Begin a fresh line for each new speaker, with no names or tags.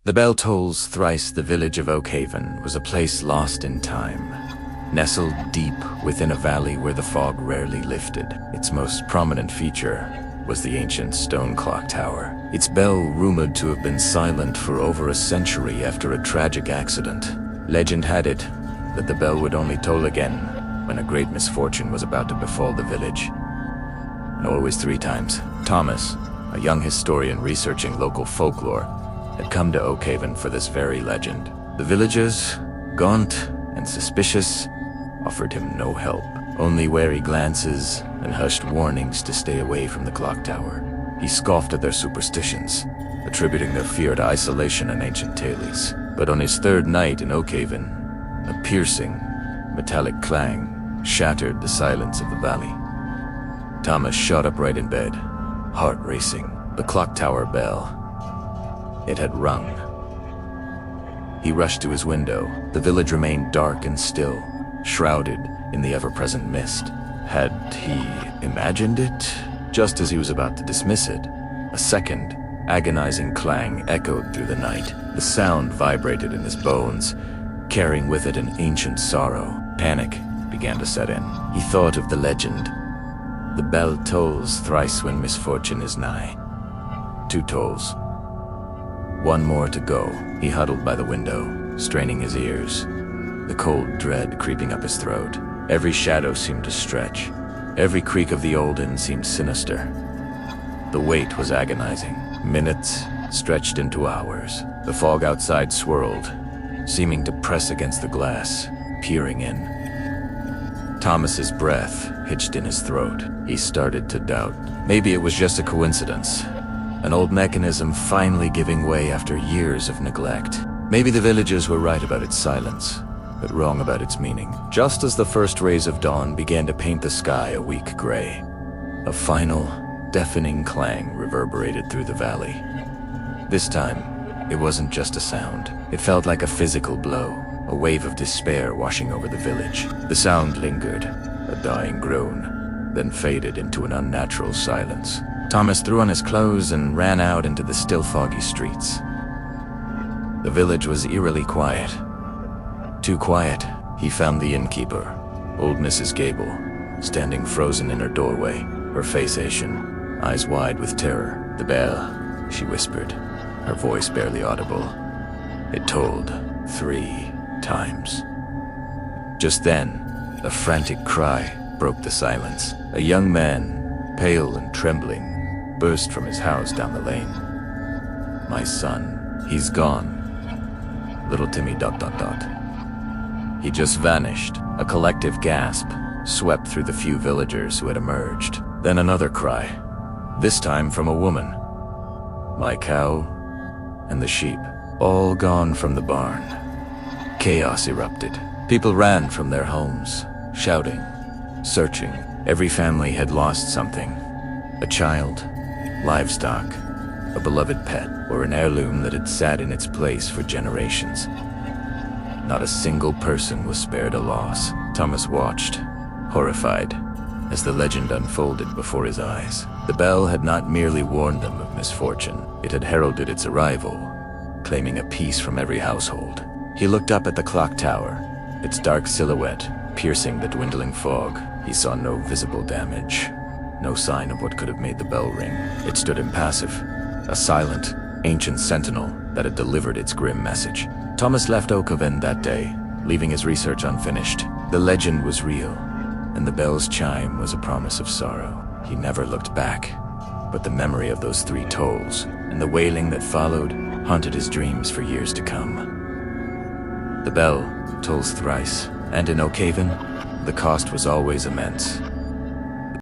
The bell tolls thrice. The village of Oakhaven was a place lost in time, nestled deep within a valley where the fog rarely lifted. Its most prominent feature was the ancient stone clock tower, its bell rumored to have been silent for over a century after a tragic accident. Legend had it that the bell would only toll again when a great misfortune was about to befall the village. And always 3 times. Thomas, a young historian researching local folklore, had come to Oakhaven for this very legend. The villagers, gaunt and suspicious, offered him no help, only wary glances and hushed warnings to stay away from the clock tower. He scoffed at their superstitions, attributing their fear to isolation and ancient tales. But on his 3rd night in Oakhaven, a piercing, metallic clang shattered the silence of the valley. Thomas shot upright in bed, heart racing. The clock tower bell. It had rung. He rushed to his window. The village remained dark and still, shrouded in the ever-present mist. Had he imagined it? Just as he was about to dismiss it, a second, agonizing clang echoed through the night. The sound vibrated in his bones, carrying with it an ancient sorrow. Panic began to set in. He thought of the legend. The bell tolls thrice when misfortune is nigh. 2 tolls. 1 more to go. He huddled by the window, straining his ears, the cold dread creeping up his throat. Every shadow seemed to stretch. Every creak of the old inn seemed sinister. The wait was agonizing. Minutes stretched into hours. The fog outside swirled, seeming to press against the glass, peering in. Thomas's breath hitched in his throat. He started to doubt. Maybe it was just a coincidence. An old mechanism finally giving way after years of neglect. Maybe the villagers were right about its silence, but wrong about its meaning. Just as the first rays of dawn began to paint the sky a weak gray, a final, deafening clang reverberated through the valley. This time, it wasn't just a sound. It felt like a physical blow, a wave of despair washing over the village. The sound lingered, a dying groan, then faded into an unnatural silence. Thomas threw on his clothes and ran out into the still foggy streets. The village was eerily quiet. Too quiet. He found the innkeeper, old Mrs. Gable, standing frozen in her doorway, her face ashen, eyes wide with terror. "The bell," she whispered, her voice barely audible. It tolled 3 times. Just then, a frantic cry broke the silence. A young man, pale and trembling, burst from his house down the lane. "My son, he's gone. Little Timmy ... He just vanished." A collective gasp swept through the few villagers who had emerged. Then another cry, this time from a woman. "My cow and the sheep, all gone from the barn." Chaos erupted. People ran from their homes, shouting, searching. Every family had lost something. A child, livestock, a beloved pet, or an heirloom that had sat in its place for generations. Not a single person was spared a loss. Thomas watched, horrified, as the legend unfolded before his eyes. The bell had not merely warned them of misfortune, it had heralded its arrival, claiming a piece from every household. He looked up at the clock tower, its dark silhouette piercing the dwindling fog. He saw no visible damage, no sign of what could have made the bell ring. It stood impassive, a silent, ancient sentinel that had delivered its grim message. Thomas left Oakhaven that day, leaving his research unfinished. The legend was real, and the bell's chime was a promise of sorrow. He never looked back, but the memory of those 3 tolls and the wailing that followed haunted his dreams for years to come. The bell tolls thrice, and in Oakhaven, the cost was always immense.